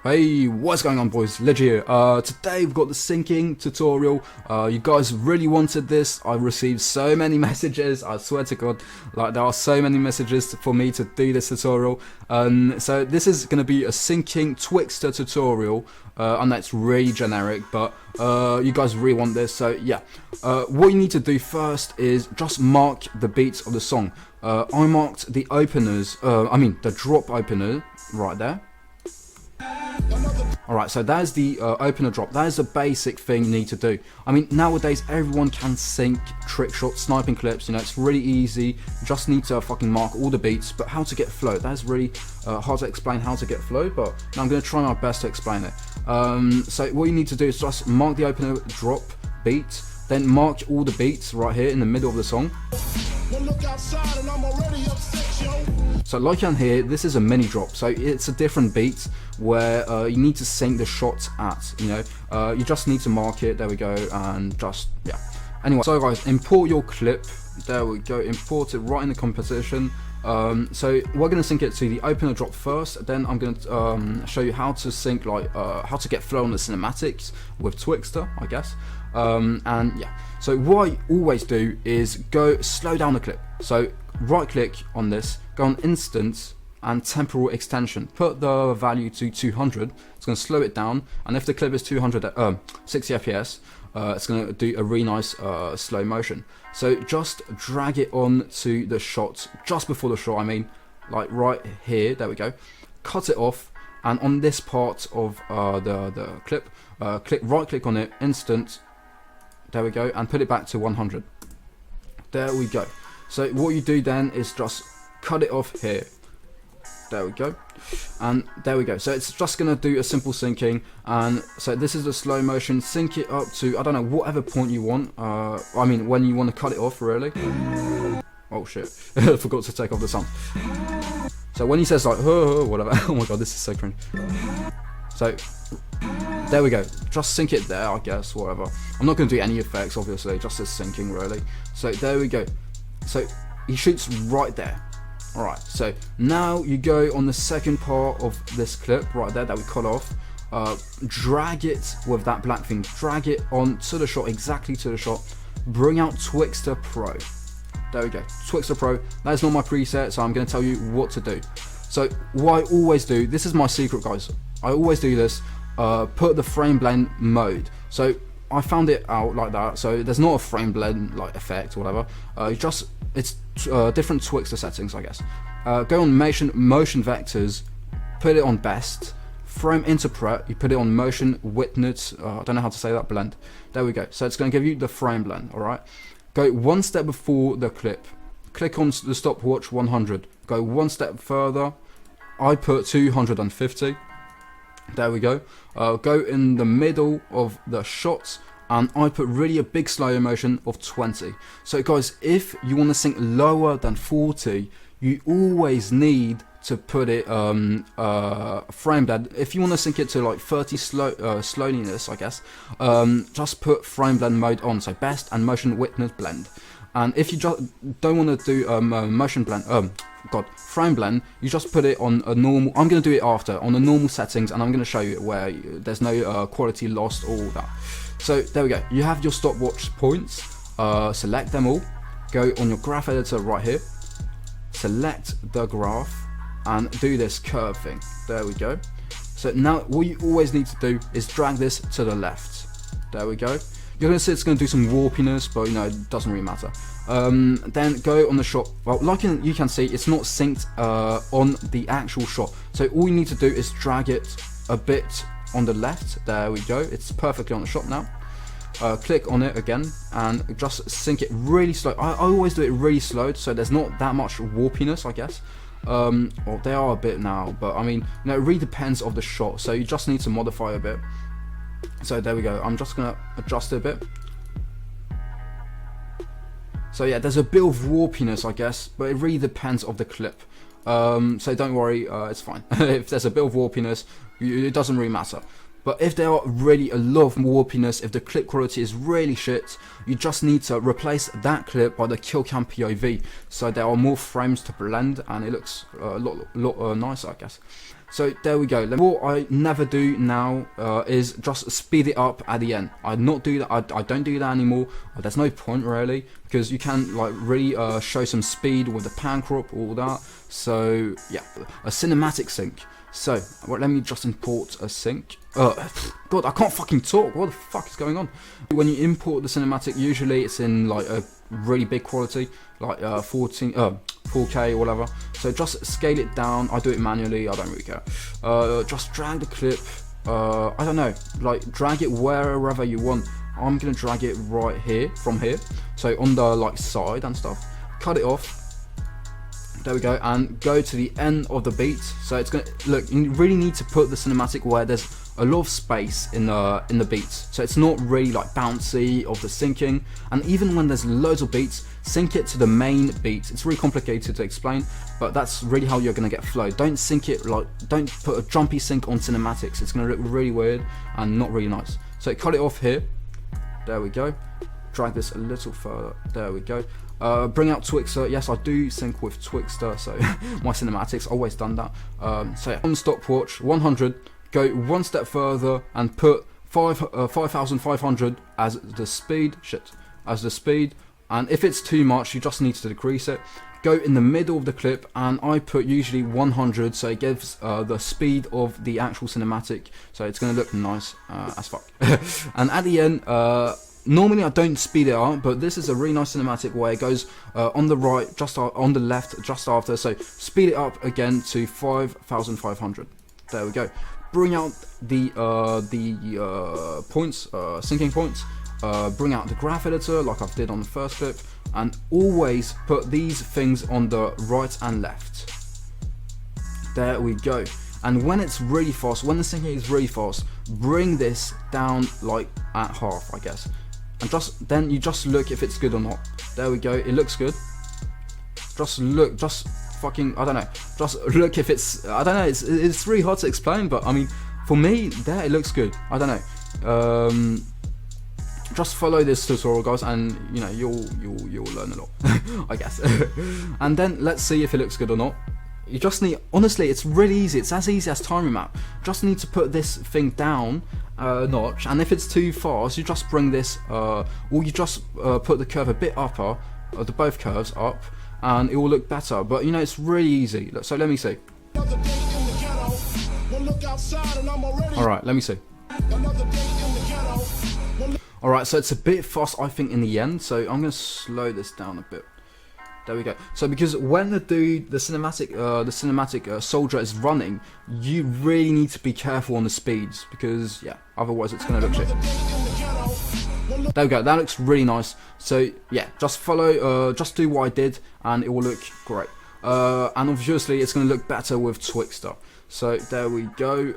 Hey, what's going on, boys? Ligie here. Today we've got the syncing tutorial. You guys really wanted this. I received so many messages. I swear to God, like there are so many messages for me to do this tutorial. So this is going to be a syncing Twixtor tutorial. I know it's really generic, but you guys really want this. So yeah, what you need to do first is just mark the beats of the song. I marked the openers. The drop opener right there. Alright, so that is the opener drop. That is the basic thing you need to do. I mean, nowadays everyone can sync trick shots, sniping clips, you know, it's really easy. You just need to fucking mark all the beats, but how to get flow, that's really hard to explain how to get flow, but I'm going to try my best to explain it. So what you need to do is just mark the opener drop beat, then mark all the beats right here in the middle of the song. So like you can hear, this is a mini drop, so it's a different beat where you need to sync the shot at, you know, you just need to mark it, there we go, and just, yeah. Anyway, so guys, import your clip, there we go, import it right in the composition. So we're going to sync it to the opener drop first, then I'm going to show you how to sync, like, how to get flow on the cinematics with Twixtor, I guess. And yeah, so what I always do is go slow down the clip. So right click on this, go on instant and temporal extension, put the value to 200, it's going to slow it down, and if the clip is 60 fps, it's going to do a really nice slow motion. So just drag it on to the shot, just before the shot, I mean, like right here, there we go, cut it off, and on this part of the clip, right click on it, instant, there we go, and put it back to 100. There we go. So what you do then is just cut it off here. There we go. And there we go. So it's just going to do a simple syncing. And so this is a slow motion. Sync it up to, I don't know, whatever point you want. I mean, when you want to cut it off, really. Oh shit. I forgot to take off the sound. So when he says like, oh, whatever. Oh my god, this is so cringe. So there we go, just sync it there, I guess, whatever. I'm not going to do any effects, obviously, just as syncing, really. So there we go. So he shoots right there. Alright, so now you go on the second part of this clip, right there, that we cut off. Drag it with that black thing, drag it on to the shot, exactly to the shot. Bring out Twixtor Pro. There we go, Twixtor Pro. That is not my preset, so I'm going to tell you what to do. So what I always do, this is my secret, guys. I always do this. Put the frame blend mode. So I found it out like that. So there's not a frame blend like effect or whatever. It's different Twixtor settings, I guess. Go on motion vectors, put it on best. Frame interpret, you put it on motion witness. I don't know how to say that, blend. There we go. So it's going to give you the frame blend. All right. Go one step before the clip. Click on the stopwatch 100. Go one step further. I put 250. There we go. Go in the middle of the shots, and I put really a big slow motion of 20. So guys, if you want to sync lower than 40, you always need to put it frame blend. If you want to sync it to like 30 slowliness, I guess, just put frame blend mode on, so best and motion witness blend. And if you just don't want to do motion blend, frame blend, you just put it on a normal. I'm going to do it after on the normal settings, and I'm going to show you where there's no quality lost, all that. So there we go. You have your stopwatch points. Select them all. Go on your graph editor right here. Select the graph and do this curve thing. There we go. So now what you always need to do is drag this to the left. There we go. You're going to see it's going to do some warpiness, but you know, it doesn't really matter. Then go on the shot. Well, like you can see, it's not synced on the actual shot. So all you need to do is drag it a bit on the left. There we go. It's perfectly on the shot now. Click on it again and just sync it really slow. I always do it really slow, so there's not that much warpiness, I guess. Well, they are a bit now, but I mean, you know, it really depends on the shot. So you just need to modify a bit. So there we go. I'm just gonna adjust it a bit. So yeah, there's a bit of warpiness, I guess, but it really depends on the clip. So don't worry, it's fine. If there's a bit of warpiness, it doesn't really matter. But if there are really a lot of warpiness, if the clip quality is really shit, you just need to replace that clip by the kill cam POV, so there are more frames to blend and it looks a lot nicer, I guess. So there we go. What I never do now is just speed it up at the end. I don't do that anymore. There's no point really, because you can like really show some speed with the pan crop, all that. So yeah, a cinematic sync. So let me just import a sync. God, I can't fucking talk. What the fuck is going on? When you import the cinematic, usually it's in like a really big quality, like 4K or whatever. So just scale it down. I do it manually. I don't really care. Just drag the clip. I don't know, like drag it wherever you want. I'm gonna drag it right here, from here. So on the like side and stuff. Cut it off. There we go, and go to the end of the beat. So it's gonna look. You really need to put the cinematic where there's a lot of space in the beats. So it's not really like bouncy of the syncing. And even when there's loads of beats, sync it to the main beat. It's really complicated to explain, but that's really how you're gonna get flow. Don't sync it like. Don't put a jumpy sync on cinematics. It's gonna look really weird and not really nice. So cut it off here. There we go. Drag this a little further. There we go. Bring out Twixtor. Yes, I do sync with Twixtor, so my cinematics, always done that. So yeah, on stopwatch, 100, go one step further and put 5,500 as the speed. As the speed. And if it's too much, you just need to decrease it. Go in the middle of the clip, and I put usually 100, so it gives the speed of the actual cinematic, so it's going to look nice as fuck. And at the end, normally I don't speed it up, but this is a really nice cinematic where it goes on the right, just on the left, just after. So speed it up again to 5,500. There we go. Bring out the points, syncing points. Bring out the graph editor like I did on the first clip, and always put these things on the right and left. There we go. And when it's really fast, when the syncing is really fast, bring this down like at half, I guess. And then you just look if it's good or not. There we go, it looks good. Just look, just fucking, I don't know. Just look if it's, I don't know, it's really hard to explain, but I mean, for me, there it looks good. I don't know. Just follow this tutorial, guys, and you know, you'll learn a lot, I guess. And then let's see if it looks good or not. You just need, honestly, it's really easy. It's as easy as time remap. Just need to put this thing down a notch, and if it's too fast, you just bring this, or you just put the curve a bit upper, the both curves up, and it will look better. But you know, it's really easy. So let me see. Alright, let me see. Alright, so it's a bit fast, I think, in the end, so I'm going to slow this down a bit. There we go. So because when the cinematic soldier is running, you really need to be careful on the speeds, because yeah, otherwise it's going to look shit. There we go, that looks really nice. So yeah, just follow, just do what I did, and it will look great. And obviously it's going to look better with Twixtor. So there we go.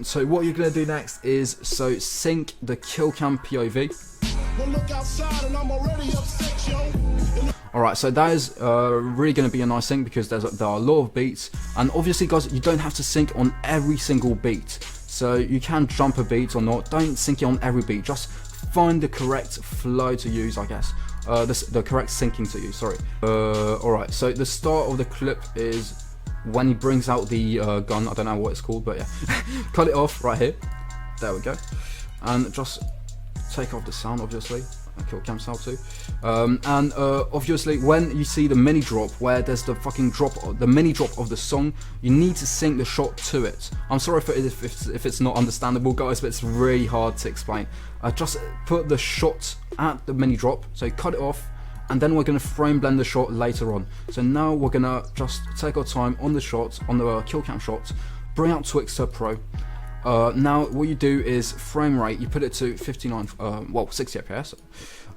So what you're going to do next is sync the kill cam POV. Alright, so that is really going to be a nice sync, because there are a lot of beats, and obviously, guys, you don't have to sync on every single beat. So you can jump a beat or not. Don't sync it on every beat. Just find the correct flow to use, I guess. The correct syncing to use. Sorry. Alright, so the start of the clip is when he brings out the gun. I don't know what it's called, but yeah. Cut it off right here. There we go. And just take off the sound, obviously. Kill cam sound too. And obviously, when you see the mini drop, where there's the fucking drop, the mini drop of the song, you need to sync the shot to it. I'm sorry if it's not understandable, guys, but it's really hard to explain. Just put the shot at the mini drop, so cut it off, and then we're going to frame blend the shot later on. So now we're going to just take our time on the shot, on the kill cam shot, bring out Twixtor Pro. Now what you do is frame rate, you put it to 60 FPS.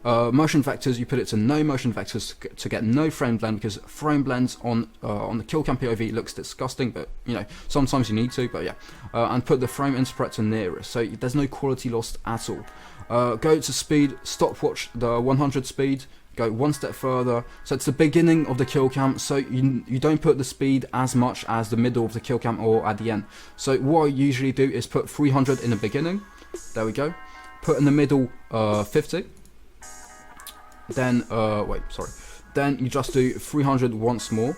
Motion vectors, you put it to no motion vectors to get no frame blend, because frame blends on the kill cam POV looks disgusting, but you know, sometimes you need to, but yeah. And put the frame interpret to nearest, so there's no quality lost at all. Go to speed, stopwatch the 100 speed, go one step further, so it's the beginning of the kill cam, so you don't put the speed as much as the middle of the kill cam or at the end. So what I usually do is put 300 in the beginning, there we go, put in the middle 50, then then you just do 300 once more,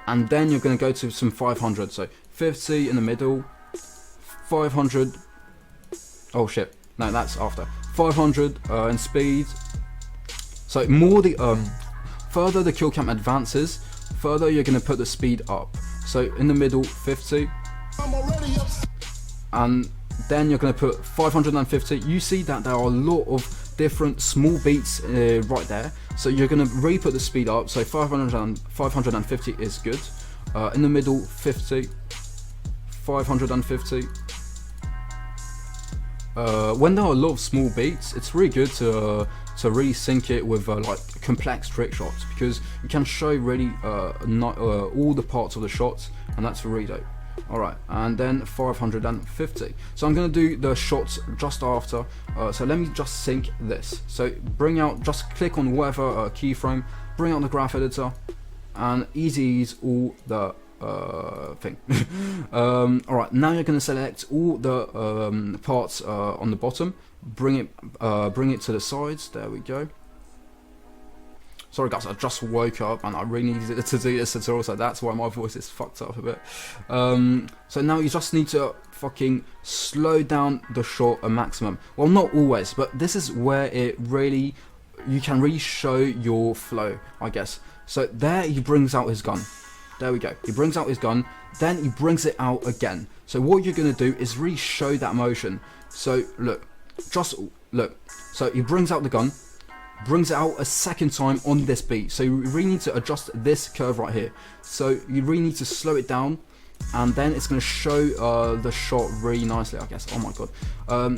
and then you're going to go to some 500, so 50 in the middle, 500. Oh shit, no, that's after. 500 in speed. So more the further the kill cam advances, further you're gonna put the speed up. So in the middle, 50, and then you're gonna put 550. You see that there are a lot of different small beats right there. So you're gonna really put the speed up. So 550 is good. In the middle, 50, 550. When there are a lot of small beats, it's really good to really sync it with like complex trick shots, because you can show really all the parts of the shots, and that's really dope. Alright, and then 550. So I'm going to do the shots just after. So let me just sync this. So bring out, just click on whatever keyframe, bring out the graph editor, and ease all the thing. Alright, now you're going to select all the parts on the bottom, bring it to the sides. There we go. Sorry guys, I just woke up and I really needed to do this tutorial, so that's why my voice is fucked up a bit. So now you just need to fucking slow down the shot a maximum. Well, not always, but this is where it really, you can really show your flow, I guess. So there he brings out his gun. There we go. He brings out his gun, then he brings it out again. So what you're going to do is really show that motion. So look, just look. So he brings out the gun, brings it out a second time on this beat. So you really need to adjust this curve right here. So you really need to slow it down, and then it's going to show the shot really nicely, I guess. Oh my god.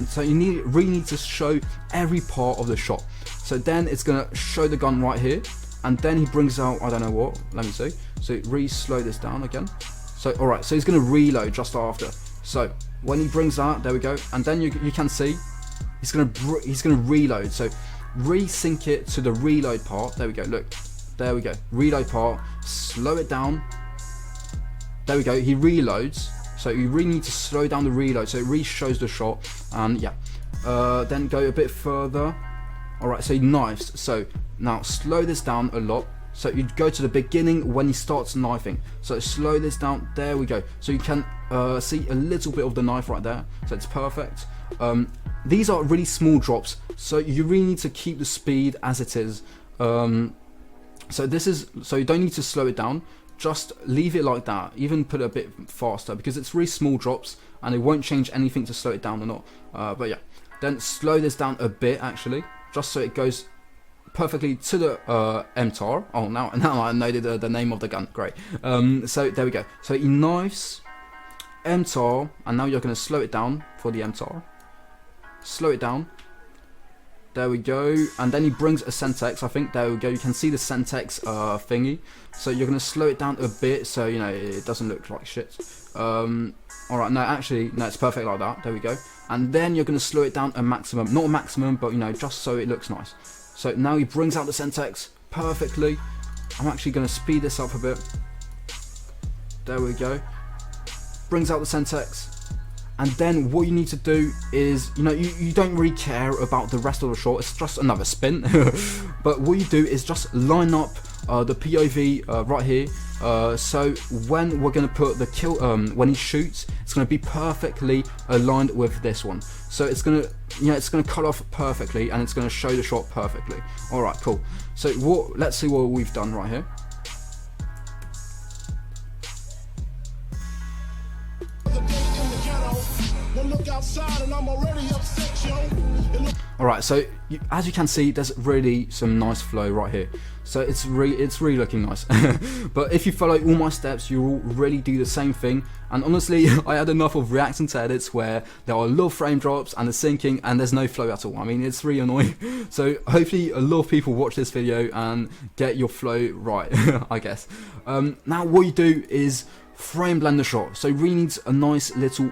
So you really need to show every part of the shot. So then it's going to show the gun right here, and then he brings out, I don't know what, let me see. So really slow this down again. So alright, so he's going to reload just after. So when he brings that, there we go, and then you can see he's going to reload. So resync it to the reload part. There we go, look, there we go, reload part, slow it down. There we go, he reloads. So you really need to slow down the reload so it really shows the shot. And yeah, then go a bit further. Alright, so he knives. So now slow this down a lot. So you go to the beginning when he starts knifing. So slow this down, there we go. So you can see a little bit of the knife right there. So it's perfect. These are really small drops, so you really need to keep the speed as it is. So you don't need to slow it down, just leave it like that, even put it a bit faster, because it's really small drops and it won't change anything to slow it down or not. But yeah, then slow this down a bit actually, just so it goes perfectly to the MTAR. Oh, now I know the name of the gun, great. So there we go, so he knives, MTAR, and now you're going to slow it down for the MTAR. Slow it down. There we go. And then he brings a Centex, I think. There we go. You can see the Centex thingy. So you're going to slow it down a bit so, you know, it doesn't look like shit. Alright, no, actually, no, it's perfect like that. There we go. And then you're going to slow it down a maximum. Not a maximum, but, you know, just so it looks nice. So now he brings out the Centex perfectly. I'm actually going to speed this up a bit. There we go. Brings out the Centex. And then what you need to do is, you know, you don't really care about the rest of the shot, it's just another spin. But what you do is just line up the POV right here. So when we're going to put the kill, when he shoots, it's going to be perfectly aligned with this one. So it's going to, you know, it's going to cut off perfectly and it's going to show the shot perfectly. Alright, cool. So let's see what we've done right here. Alright, so as you can see, there's really some nice flow right here. So it's really looking nice. But if you follow all my steps, you will really do the same thing. And honestly, I had enough of reacting to edits where there are a lot of frame drops and the syncing and there's no flow at all. I mean, it's really annoying. So hopefully a lot of people watch this video and get your flow right, I guess. Now what you do is frame blend the shot. So you really need a nice little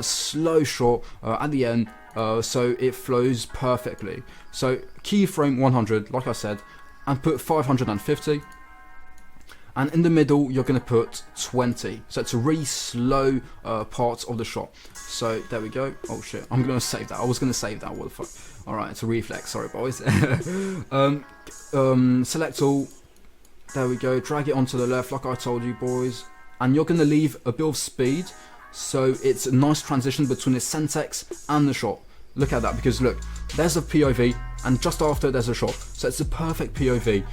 slow shot at the end, so it flows perfectly. So keyframe 100, like I said, and put 550. And in the middle, you're going to put 20. So it's a really slow part of the shot. So there we go. Oh shit, I'm going to save that. I was going to save that, what the fuck. Alright, it's a reflex, sorry boys. Select all. There we go, drag it onto the left like I told you boys. and you're going to leave a bit of speed, so it's a nice transition between the Sentex and the shot. Look at that, because look, there's a POV, and just after there's a shot, so it's a perfect POV,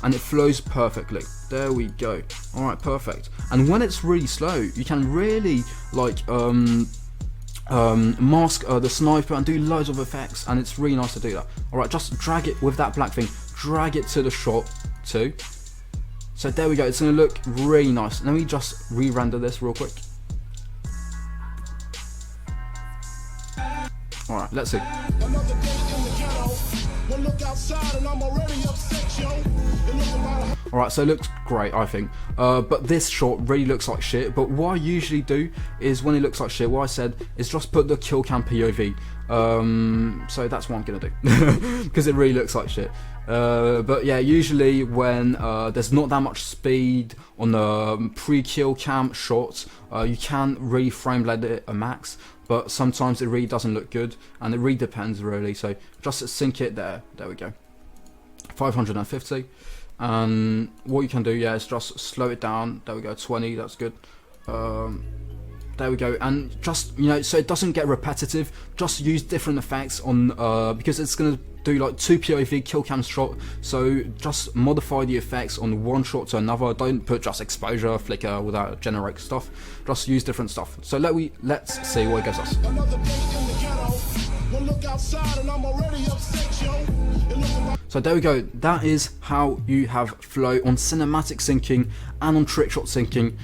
and it flows perfectly. There we go. All right, perfect. And when it's really slow, you can really like mask the sniper and do loads of effects, and it's really nice to do that. All right, just drag it with that black thing, drag it to the shot too. So there we go. It's gonna look really nice. Let me just re-render this real quick. All right, let's see. Alright, so it looks great, I think. But this shot really looks like shit. But what I usually do is, when it looks like shit, what I said is just put the kill cam POV. So that's what I'm gonna do, because it really looks like shit. But yeah, usually when there's not that much speed on the pre-kill cam shots, you can really frame rate it a max. But sometimes it really doesn't look good, and it really depends really. So just sync it there. There we go. 550. And what you can do, yeah, is just slow it down. There we go, 20. That's good. There we go. And just, you know, so it doesn't get repetitive. Just use different effects on because it's gonna do like 2 POV kill cam shot. So just modify the effects on one shot to another. Don't put just exposure, flicker, all that generic stuff. Just use different stuff. So let's see what it gives us. So there we go. That is how you have flow on cinematic syncing and on trick shot syncing.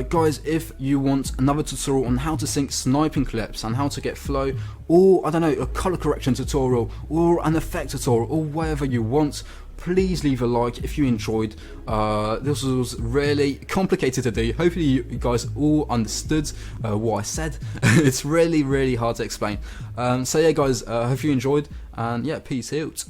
Guys, if you want another tutorial on how to sync sniping clips and how to get flow, or I don't know, a color correction tutorial or an effect tutorial or whatever you want, please leave a like if you enjoyed. This was really complicated to do. Hopefully you guys all understood what I said. It's really hard to explain. So yeah guys, hope you enjoyed, and yeah, peace out.